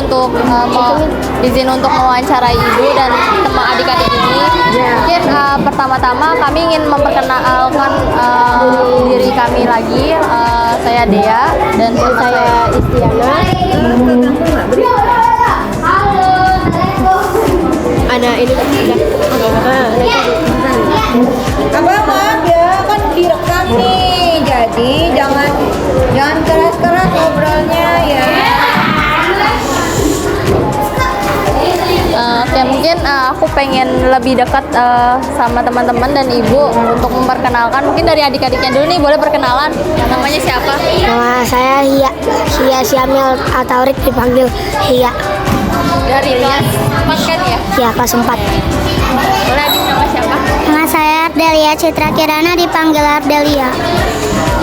untuk izin untuk mewawancarai Ibu dan teman adik-adik ini. Mungkin pertama-tama kami ingin memperkenalkan diri kami lagi. Saya Dea dan saya Istiana. Ada ini Abang maaf ya, kan direkam nih, jadi jangan keras-keras ngobrolnya ya. Ya mungkin aku pengen lebih dekat sama teman-teman dan Ibu untuk memperkenalkan. Mungkin dari adik-adiknya dulu nih, boleh perkenalan. Namanya siapa? Nama saya Hia Syamil Ataurik, dipanggil Hia. Dari kelas 4 kan ya? Ya, kelas 4. Boleh adik nama siapa? Nama saya Ardelia Citra Kirana, dipanggil Ardelia.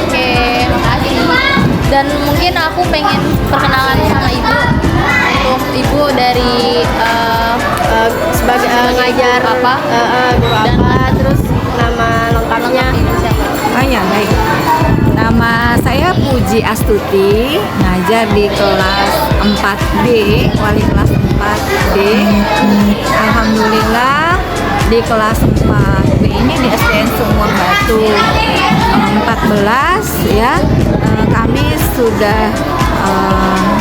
Oke, makasih. Dan mungkin aku pengen perkenalan sama Ibu. Untuk Ibu dari sebagai ngajar apa? Guru Dan terus nama lengkapnya. Ibu siapa? Oh ya, baik. Nama saya Puji Astuti, ngajar di kelas 4D, wali kelas 4D. Alhamdulillah di kelas 4D ini di SDN Sumur Batu 14 ya. Kami sudah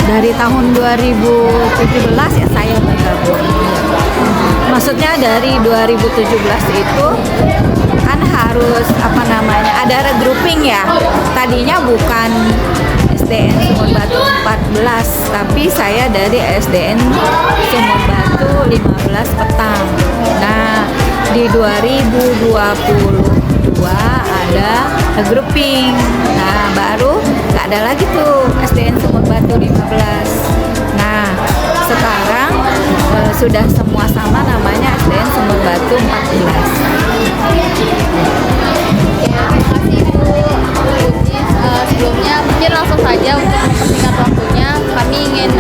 dari tahun 2017 ya saya bergabung. Maksudnya dari 2017 itu kan harus ada regrouping ya. Tadinya bukan SDN Sumur Batu 14, tapi saya dari SDN Sumur Batu 15 Petang. Nah, di 2022 ada regrouping. Nah, baru nggak ada lagi tuh SDN Sumur Batu 15. Nah, sekarang sudah semua sama, namanya SDN Sumur Batu 14. Sebelumnya mungkin langsung saja untuk mempersingkat waktunya, kami ingin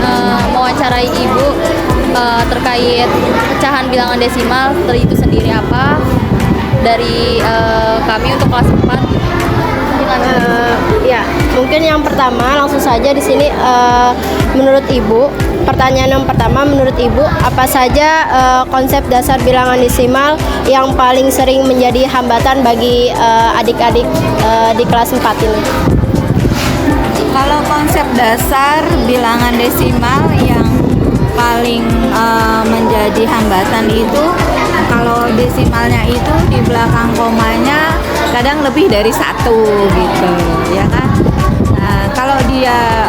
mewawancarai Ibu terkait pecahan bilangan desimal itu sendiri apa dari kami untuk kelas 4. Ya, mungkin yang pertama langsung saja di sini menurut Ibu, pertanyaan yang pertama menurut Ibu, apa saja konsep dasar bilangan desimal yang paling sering menjadi hambatan bagi adik-adik di kelas 4 ini? Kalau konsep dasar bilangan desimal yang paling menjadi hambatan itu, kalau desimalnya itu di belakang komanya kadang lebih dari 1 gitu, ya kan? Nah, kalau dia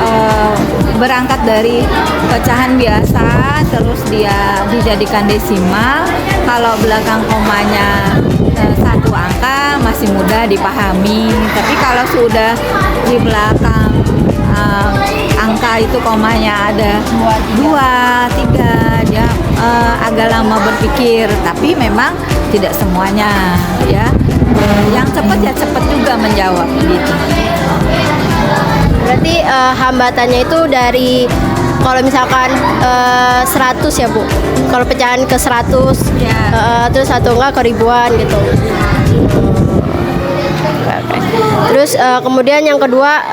berangkat dari pecahan biasa terus dia dijadikan desimal, kalau belakang komanya 1 angka masih mudah dipahami. Tapi kalau sudah di belakang angka itu komanya ada 2, 3, dia agak lama berpikir. Tapi memang tidak semuanya ya. Yang cepat ya cepat juga menjawab gitu. Berarti hambatannya itu dari kalau misalkan 100 ya Bu, kalau pecahan ke 100 Ya. terus atau enggak ke ribuan gitu. Terus kemudian yang kedua,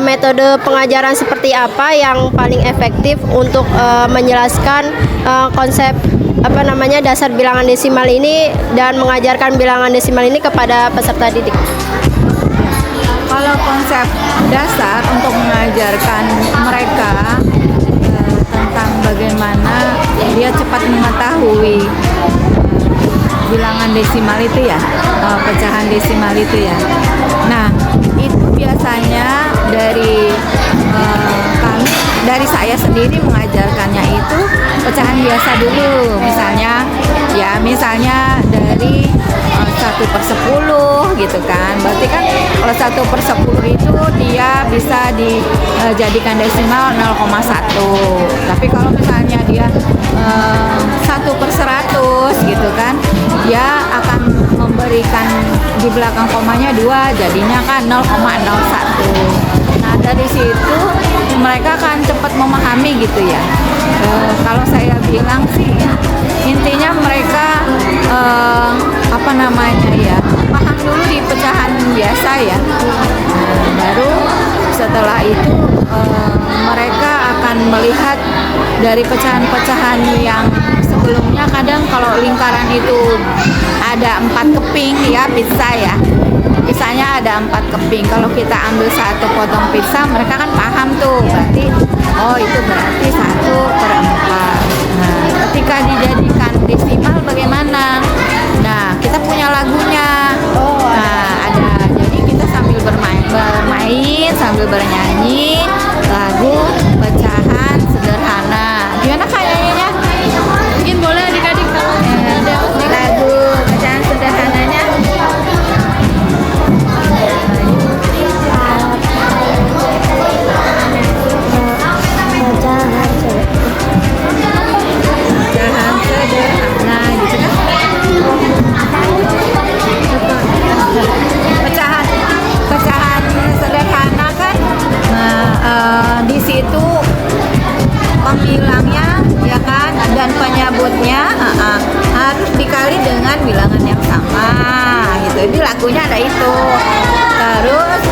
metode pengajaran seperti apa yang paling efektif untuk menjelaskan konsep dasar bilangan desimal ini dan mengajarkan bilangan desimal ini kepada peserta didik? Kalau konsep dasar untuk mengajarkan mereka tentang bagaimana dia cepat mengetahui bilangan desimal itu ya, pecahan desimal itu ya. Nah, itu biasanya dari saya sendiri mengajarkannya itu pecahan biasa dulu. Misalnya dari 1/10 gitu kan. Berarti kan kalau 1/10 itu dia bisa dijadikan desimal 0,1. Tapi kalau misalnya dia 1/100 gitu kan, dia akan memberikan di belakang komanya 2, jadinya kan 0,01. Nah, dari situ mereka akan cepat memahami gitu ya. Kalau saya bilang sih intinya mereka paham dulu di pecahan biasa ya. Baru setelah itu mereka akan melihat dari pecahan-pecahan yang sebelumnya. Kadang kalau lingkaran itu ada 4 keping ya, pizza ya, pizzanya ada 4 keping. Kalau kita ambil 1 potong pizza, mereka kan paham tuh, berarti oh itu berarti 1/4. Nah, ketika dijadikan desimal bagaimana? Nah, kita punya lagunya. Nah, ada. Jadi kita sambil bermain sambil bernyanyi lagu pecahan sederhana. Gimana kayaknya? Mungkin boleh adik-adik Lagu pecahan sederhananya. Pecahan sederhana gitu kan? Pecahan sederhana kan. Nah, di situ pembilangnya ya kan, dan penyebutnya harus dikali dengan bilangan yang sama gitu. Jadi lagunya ada itu. Terus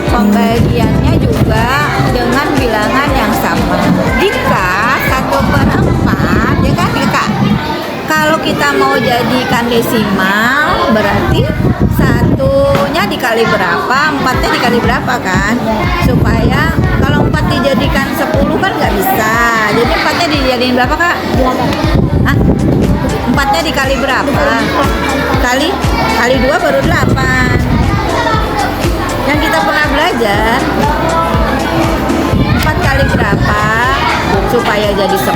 pembagiannya juga dengan bilangan yang sama. Jika 1/4 ya kan ya Kak. Kalau kita mau jadikan desimal berarti satunya dikali berapa, 4-nya dikali berapa kan, supaya kalau 4 dijadikan 10 kan nggak bisa. Jadi 4-nya dijadiin berapa Kak? 8. Hah? 4-nya dikali berapa? Kali 2 baru 8. Yang kita pernah belajar 4 kali berapa supaya jadi 10.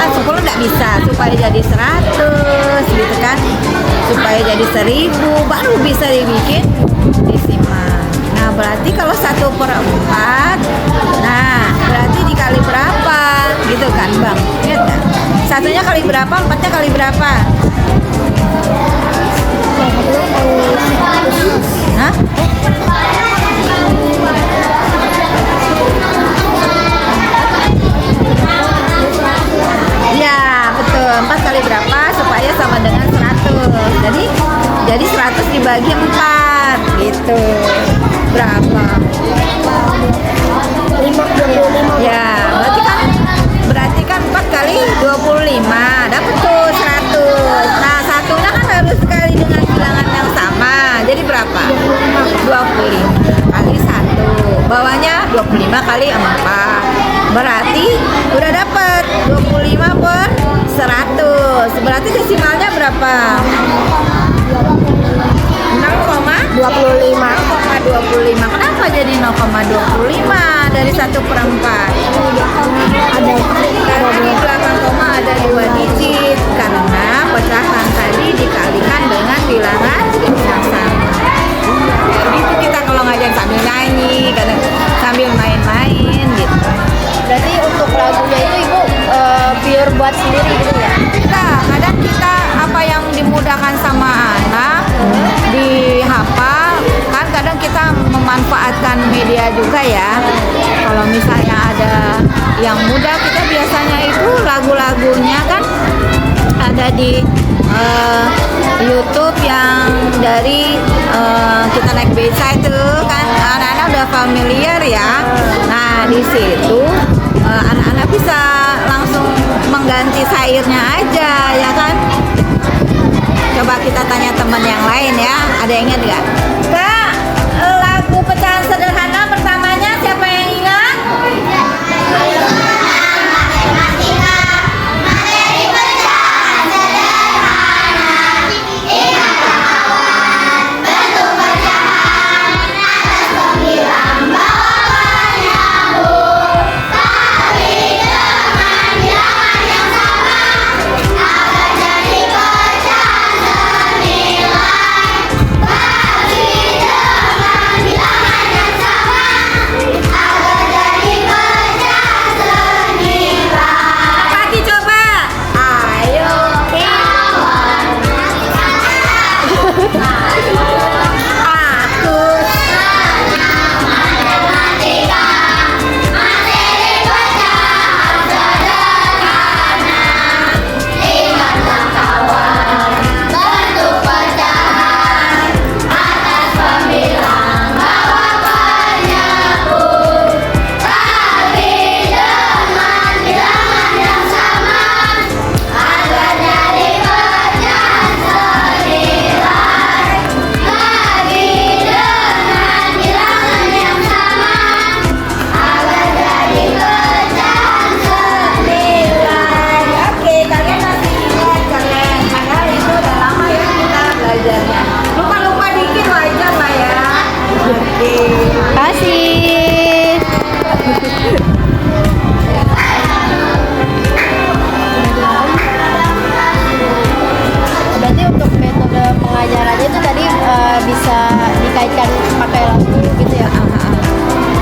10 nggak bisa, supaya jadi 100 gitu kan, supaya jadi 1000 baru bisa dibikin desimal. Nah berarti kalau 1/4, nah berarti dikali berapa gitu kan Bang, ingat nggak? Satunya kali berapa, 4-nya kali berapa? Hah? Ya betul, 4 kali berapa supaya sama dengan 100. Jadi 100 dibagi 4 gitu. Berapa? 25. Ya, berarti kan 4 kali 25 dapat tuh 100. Nah, satunya kan harus sekali dengan bilangan yang sama. Jadi berapa? 25 kali 1. Bawahnya 25 kali 4. Berarti udah dapat 25/100. Berarti desimalnya berapa? 0,25. Kenapa jadi 0,25 dari 1/4? Ada Karena di belakang koma ada 2 digit, karena pecahan tadi dikalikan dengan bilangan yang sama. Itu kita kalau ngajar sambil nyanyi, kadang sambil main-main gitu. Berarti untuk lagunya itu Ibu pure buat sendiri gitu ya? Kadang kita apa yang dimudahkan sama anak dihafal kan, kadang kita memanfaatkan media juga ya. Kalau misalnya ada yang mudah, kita biasanya itu lagu-lagunya kan ada di YouTube yang dari kita naik beca itu kan, anak-anak udah familiar ya. Nah di situ anak-anak bisa langsung mengganti sairnya aja ya kan. Coba kita tanya teman yang lain ya, ada yang ingat nggak? Kak, lagu pecahan sederhana pertamanya siapa yang ingat? Terima kasih. Berarti untuk metode pengajarannya itu tadi bisa dikaitkan pakai lagu gitu ya?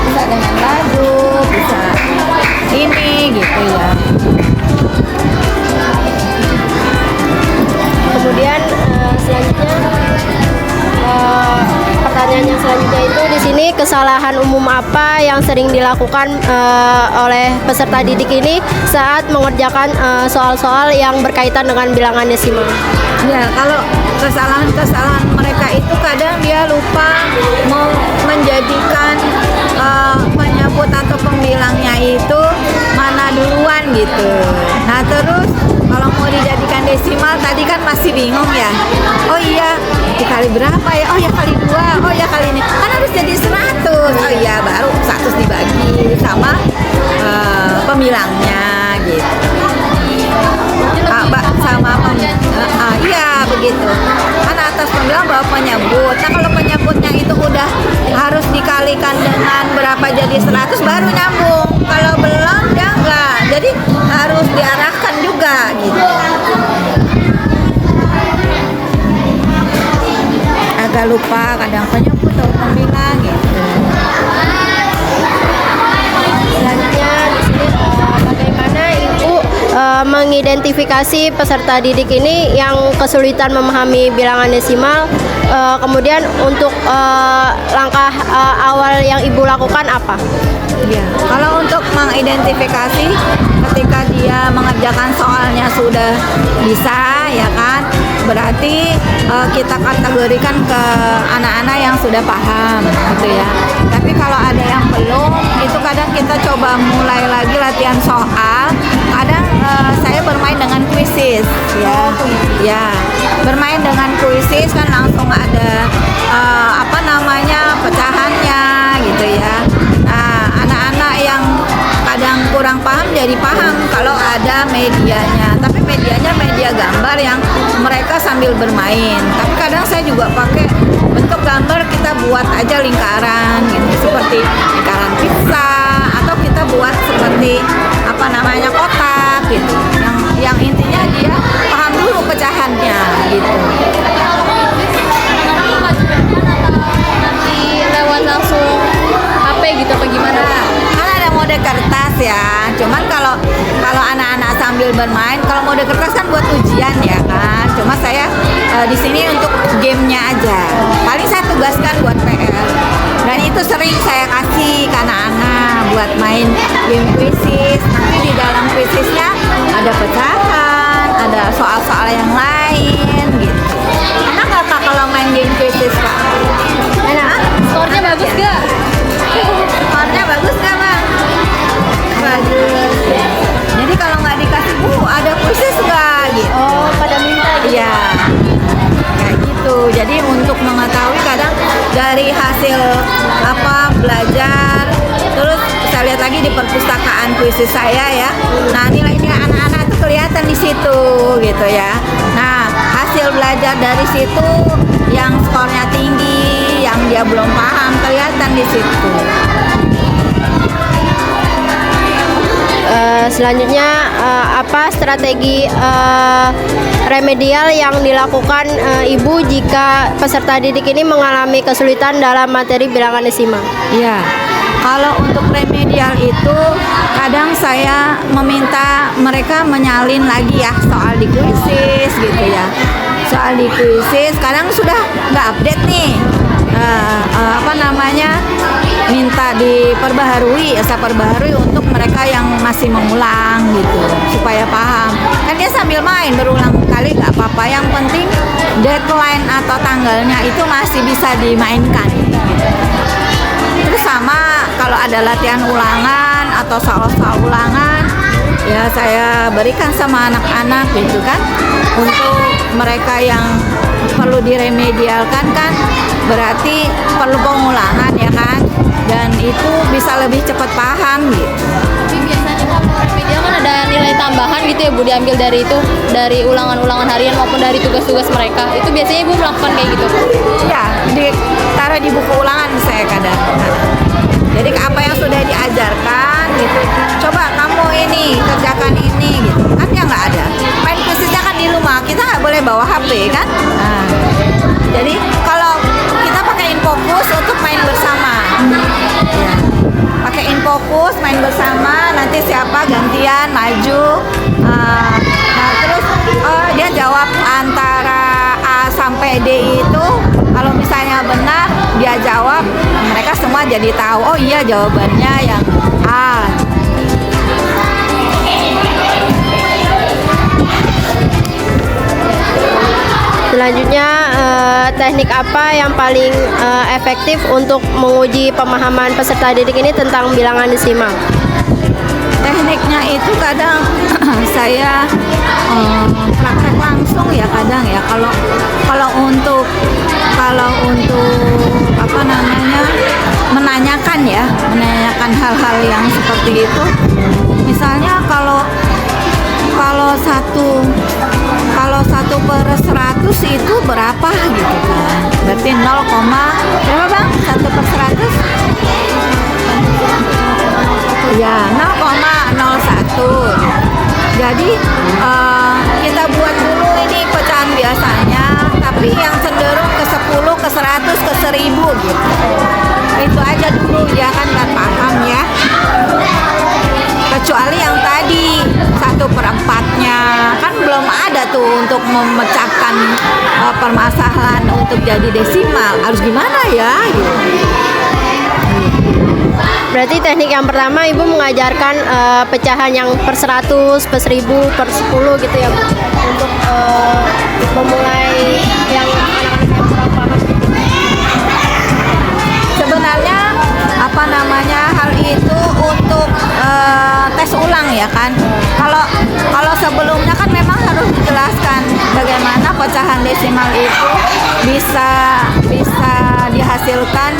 Bisa dengan lagu, bisa ini gitu ya. Kemudian selanjutnya pertanyaan yang selanjutnya itu di sini kesalahan umum apa yang sering dilakukan oleh peserta didik ini saat mengerjakan soal-soal yang berkaitan dengan bilangan desimal? Ya, kalau kesalahan-kesalahan mereka itu kadang dia lupa mau menjadikan penyebut atau pembilangnya itu mana duluan gitu. Nah terus kalau mau dijadikan desimal tadi kan masih bingung ya. Oh iya dikali berapa ya? Oh ya kali 2. Oh ya kali ini kan harus jadi 100. Oh iya baru 100 dibagi sama pembilangnya gitu. Iya begitu. Kan atas pembilang bawa penyebut. Nah kalau penyebutnya itu udah harus dikalikan dengan berapa jadi 100 baru nyambung. Kalau belum ya enggak. Jadi harus diarahkan juga gitu. Agak lupa kadang penyebut atau pembilang gitu. Selanjutnya di sini bagaimana Ibu mengidentifikasi peserta didik ini yang kesulitan memahami bilangan desimal, kemudian untuk langkah awal yang Ibu lakukan apa? Ya, kalau untuk mengidentifikasi ketika dia mengerjakan soalnya sudah bisa ya kan, berarti kita kategorikan ke anak-anak yang sudah paham gitu ya. Tapi kalau ada yang belum, itu kadang kita coba mulai lagi latihan soal. Kadang saya bermain dengan kuisis ya. Ya, bermain dengan kuisis kan langsung ada pecahannya gitu ya. Nah, anak-anak yang kadang kurang paham jadi paham kalau ada medianya. Tapi medianya media gambar yang mereka sambil bermain. Tapi kadang saya juga pakai bentuk gambar, kita buat aja lingkaran gitu, seperti lingkaran pizza atau kita buat seperti kotak gitu. Yang intinya dia paham dulu pecahannya gitu. Lewat langsung HP gitu apa gimana? Kan ada mode kertas ya. Cuman kalau anak-anak sambil bermain, kalau mode kertas kan buat ujian ya kan. Cuma saya di sini untuk gamenya aja. Paling saya tugaskan buat PR. Dan itu sering saya kasih ke anak-anak buat main game kuisis. Nanti di dalam kuisisnya ada pecahan, ada soal-soal yang lain gitu. Enak nggak Kak kalau main game kuisis Kak? Enak. Skornya bagus gak? Skornya bagus nggak Bang? Bagus. Jadi kalau nggak dikasih ada kuisis nggak gitu? Oh, pada minta gitu. Iya. Kayak gitu. Jadi untuk mengetahui kadang dari hasil belajar, terus saya lihat lagi di perpustakaan kuisis saya ya. Nah, nilai-nilai anak-anak itu kelihatan di situ gitu ya. Nah, hasil belajar dari situ yang skornya tinggi, yang dia belum paham kelihatan di situ. Selanjutnya apa strategi remedial yang dilakukan Ibu jika peserta didik ini mengalami kesulitan dalam materi bilangan desimal? Iya, kalau untuk remedial itu kadang saya meminta mereka menyalin lagi ya soal di kuisis gitu ya. Soal di kuisis kadang sudah nggak update nih, minta diperbaharui, saya perbaharui untuk mereka yang masih mengulang gitu supaya paham. Kan dia sambil main berulang kali nggak apa-apa, yang penting deadline atau tanggalnya itu masih bisa dimainkan gitu. Terus sama kalau ada latihan ulangan atau soal-soal ulangan ya saya berikan sama anak-anak gitu kan, untuk mereka yang perlu diremedialkan kan berarti perlu pengulangan ya kan, dan itu bisa lebih cepat paham gitu. Tapi biasanya kan remedial kan ada nilai tambahan gitu ya Bu, diambil dari itu, dari ulangan-ulangan harian maupun dari tugas-tugas mereka. Itu biasanya Ibu melakukan kayak gitu? Iya, ditaruh di buku ulangan saya kadang. Jadi apa yang sudah diajarkan gitu, coba kamu ini kerjakan ini gitu. Kan ya nggak ada. Main khususnya kan di rumah, kita nggak boleh bawa HP kan. Nah, jadi kalau kita pakai Infokus untuk main bersama, ya, pakai Infokus main bersama. Nanti siapa gantian maju. Nah terus dia jawab antara A sampai D itu. Kalau misalnya benar dia jawab, mereka semua jadi tahu, oh iya jawabannya yang A. Selanjutnya, teknik apa yang paling efektif untuk menguji pemahaman peserta didik ini tentang bilangan desimal? Tekniknya itu kadang saya praktek langsung ya kadang ya. Kalau untuk apa namanya menanyakan hal-hal yang seperti itu. Misalnya kalau satu per 100 itu berapa gitu kan? Berarti 0, berapa Bang? 1 per 100? Ya 0,01. Jadi kita buat dulu ini pecahan biasanya, tapi yang cenderung ke 10, ke 100, ke 1000 gitu. Itu aja dulu ya kan, nggak paham ya. Kecuali yang tadi 1/4-nya kan belum ada tuh untuk memecahkan permasalahan untuk jadi desimal. Harus gimana ya? Gitu. Berarti teknik yang pertama Ibu mengajarkan pecahan yang per 100, per 1000, per 10 gitu ya Bu, untuk memulai yang anak-anak yang kurang paham. Sebenarnya apa namanya hal itu untuk tes ulang ya kan. Kalau sebelumnya kan memang harus dijelaskan bagaimana pecahan desimal itu bisa dihasilkan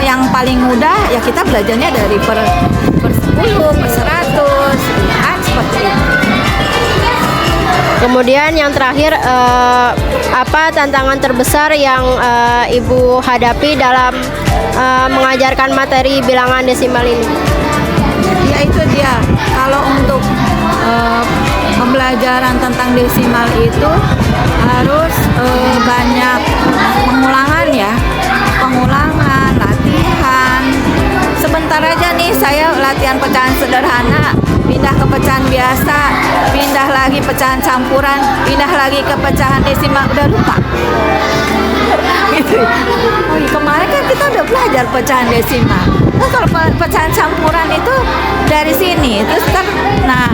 yang paling mudah ya, kita belajarnya dari per 10, per 100 kan, seperti itu. Kemudian yang terakhir, apa tantangan terbesar yang Ibu hadapi dalam mengajarkan materi bilangan desimal ini? Ya itu dia, kalau untuk pembelajaran tentang desimal itu harus banyak pengulangan, latihan. Sebentar aja nih saya latihan pecahan sederhana, pindah ke pecahan biasa, pindah lagi pecahan campuran, pindah lagi ke pecahan desimal, udah lupa. Gitu. Oh, kemarin kan kita udah belajar pecahan desimal. Nah, kalau pecahan campuran itu dari sini, terus kan, nah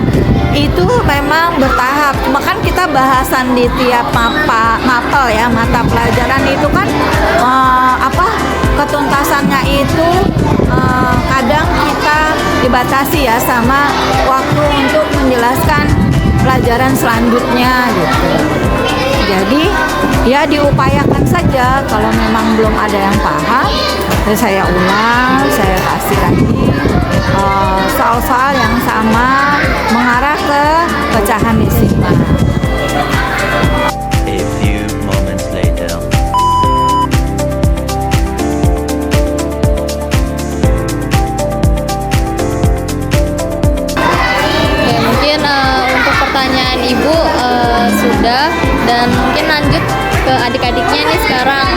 itu memang bertahap. Cuma kan kita bahasan di tiap mapel ya, mata pelajaran itu kan ketuntasannya itu kadang kita dibatasi ya sama waktu untuk menjelaskan pelajaran selanjutnya gitu. Jadi ya diupayakan saja, kalau memang belum ada yang paham, saya ulang, saya kasih lagi soal-soal yang sama mengarah ke pecahan desimal. A few moments later. Oke, mungkin untuk pertanyaan Ibu sudah, dan mungkin lanjut ke adik-adiknya nih sekarang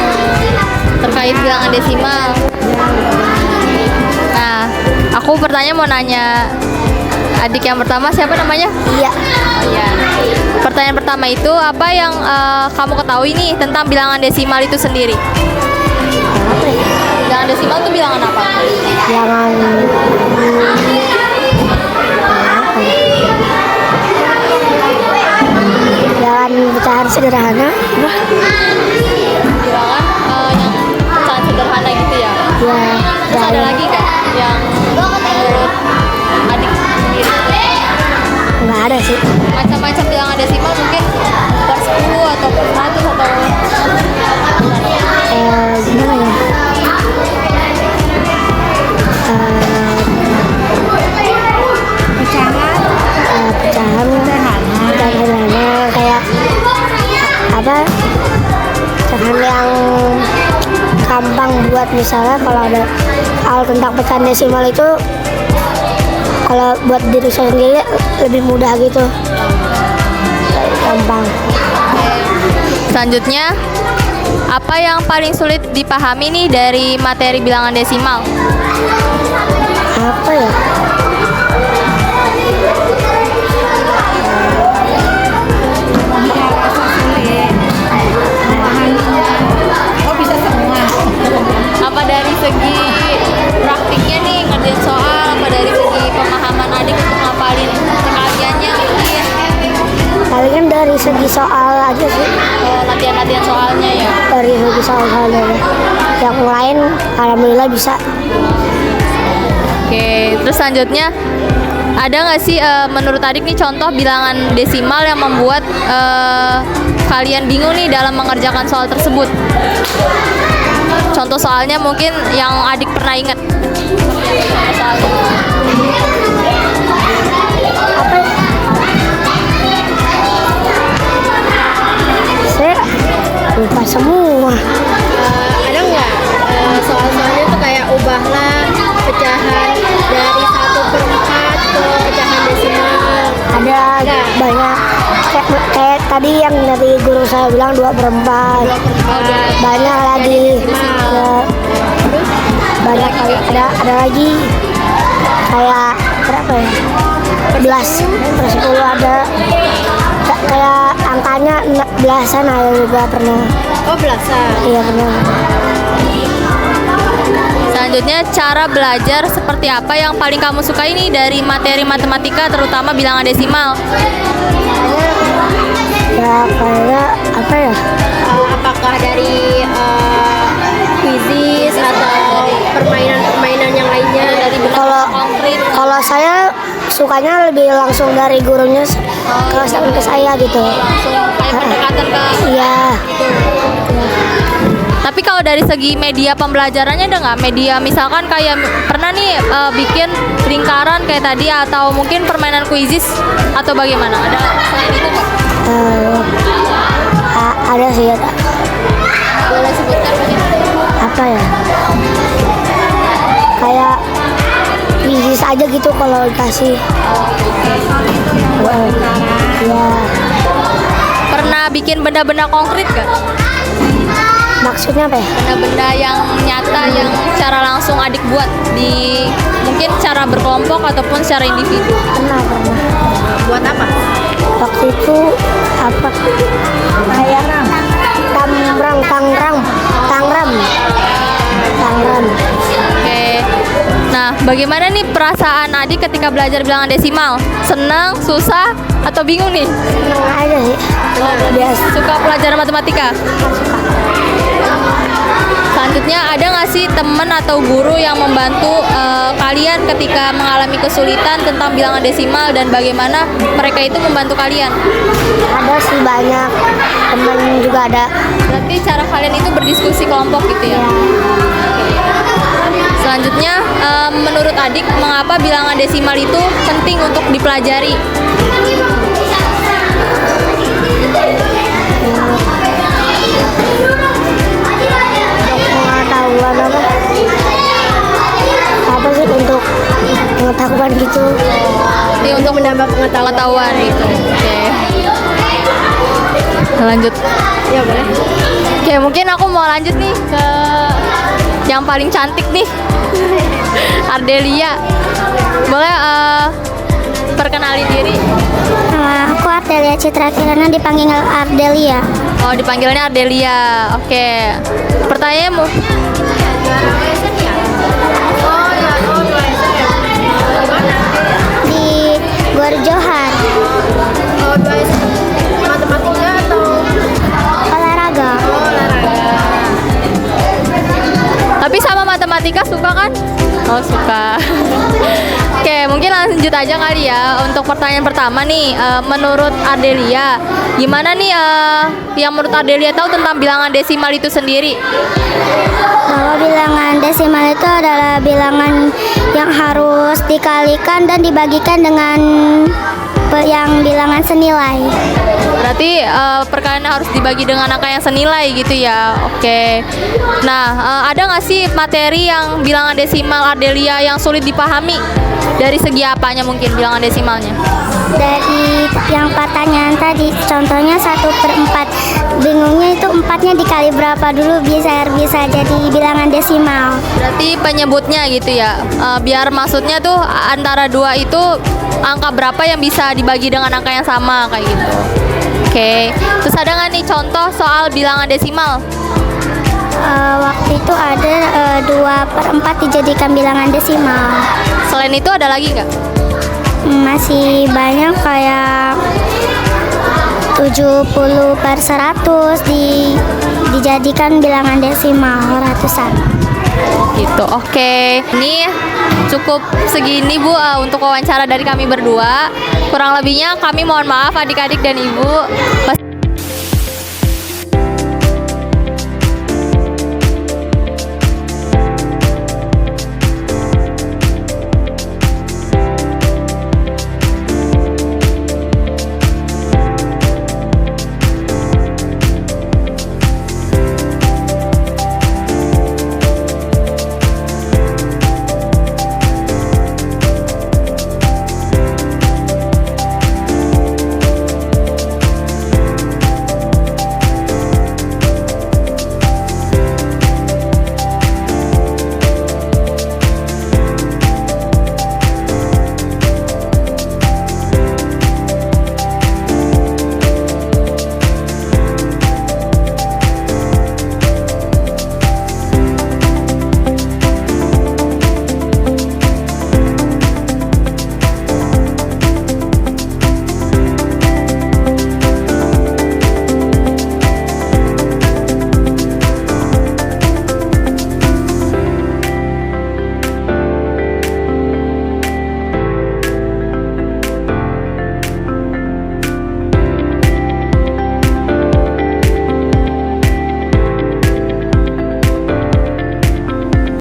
terkait bilangan desimal. Nah, aku mau nanya adik yang pertama, siapa namanya? Iya. Iya. Pertanyaan pertama itu, apa yang kamu ketahui nih tentang bilangan desimal itu sendiri? Bilangan desimal itu bilangan apa? Jangan pecahan sederhana. Bilangan yang pecahan sederhana gitu ya? Ya, Terus ada lagi nggak yang menurut adik sendiri? nggak ada sih. Macam-macam bilangan desimal, mungkin per 10 atau per 100 atau Gimana ya? Pecahan Jangan yang gampang buat, misalnya kalau ada hal tentang pecahan desimal itu kalau buat diri saya sendiri lebih mudah gitu, gampang. Selanjutnya, apa yang paling sulit dipahami nih dari materi bilangan desimal? Apa ya? Oh, bisa semua. Apa dari segi praktiknya nih ngerjain soal, apa dari segi pemahaman adik untuk ngapalin sekaliannya mungkin? Palingan dari segi soal aja sih, Latihan-latihan soalnya ya. dari segi soal-soalnya. Yang lain alhamdulillah bisa. Oke, terus selanjutnya ada nggak sih menurut adik nih contoh bilangan desimal yang membuat kalian bingung nih dalam mengerjakan soal tersebut? Contoh soalnya mungkin yang adik pernah ingat. Contoh soalnya. Apa ya? Saya lupa semua. Ada nggak soal-soalnya tuh kayak ubahlah pecahan dari 1/4 ke pecahan desimal? Ada banyak, kayak tadi yang dari guru saya bilang 2/4. Banyak lagi. Ya, banyak kali, ada lagi kayak berapa ya? 11/10 ada. Kayak angkanya belasan ada juga pernah. Oh, belasan. Iya pernah. Selanjutnya, cara belajar seperti apa yang paling kamu suka ini dari materi matematika terutama bilangan desimal? Ya kayak apa ya? Apakah dari quizzes atau permainan-permainan yang lainnya dari Kalau konkret? kalau saya sukanya lebih langsung dari gurunya ke saya gitu. Kayak pendekatan ke. Iya. Tapi kalau dari segi media pembelajarannya ada nggak? Media misalkan kayak pernah nih bikin lingkaran kayak tadi atau mungkin permainan quizzes atau bagaimana? Ada selain itu nggak? Ada sih, ada. Boleh sebutkan mungkin? Apa ya? Kayak quizzes aja gitu kalau dikasih. Ya. Pernah bikin benda-benda konkret nggak? Maksudnya apa ya? Benda-benda yang nyata yang secara langsung adik buat di mungkin secara berkelompok ataupun secara individu. Pernah. buat apa? Waktu itu apa? Kayak Tangram. Oke. Nah, bagaimana nih perasaan adik ketika belajar bilangan desimal? Senang, susah, atau bingung nih? Seneng aja sih. Biasa. Suka pelajaran matematika? Selanjutnya, ada nggak sih teman atau guru yang membantu kalian ketika mengalami kesulitan tentang bilangan desimal dan bagaimana mereka itu membantu kalian? Ada sih banyak, temen juga ada. Berarti cara kalian itu berdiskusi kelompok gitu ya? Selanjutnya, menurut adik, mengapa bilangan desimal itu penting untuk dipelajari? Pengetahuan apa sih, untuk pengetahuan gitu. Jadi untuk menambah pengetahuan gitu. Oke. Lanjut. Ya boleh. Oke, mungkin aku mau lanjut nih ke yang paling cantik nih. Ardelia. Boleh perkenalin diri? Nama aku Ardelia Citra Kirana, dipanggil Ardelia. Oh, dipanggilnya Ardelia. Oke. Pertanyaanmu? Di Gor Johan. Oh, matematika atau Olahraga. Tapi sama matematika suka kan? Oh, suka. Oke, mungkin lanjut aja kali ya. Untuk pertanyaan pertama nih, menurut Ardelia, gimana nih yang menurut Ardelia tahu tentang bilangan desimal itu sendiri? Bahwa bilangan desimal itu adalah bilangan yang harus dikalikan dan dibagikan dengan yang bilangan senilai. Berarti perkalian harus dibagi dengan angka yang senilai gitu ya. Oke. Nah, ada nggak sih materi yang bilangan desimal Ardelia yang sulit dipahami? Dari segi apanya mungkin bilangan desimalnya? Dari yang pertanyaan tadi, contohnya 1/4. Bingungnya itu 4-nya dikali berapa dulu bisa jadi bilangan desimal. Berarti penyebutnya gitu ya. Biar maksudnya tuh antara dua itu angka berapa yang bisa dibagi dengan angka yang sama kayak gitu. Oke. Terus ada nggak nih contoh soal bilangan desimal? Waktu itu ada 2/4 dijadikan bilangan desimal. Selain itu ada lagi nggak? Masih banyak kayak 70/100 dijadikan bilangan desimal ratusan. Gitu. Oke. Ini cukup segini Bu untuk wawancara dari kami berdua. Kurang lebihnya kami mohon maaf adik-adik dan Ibu.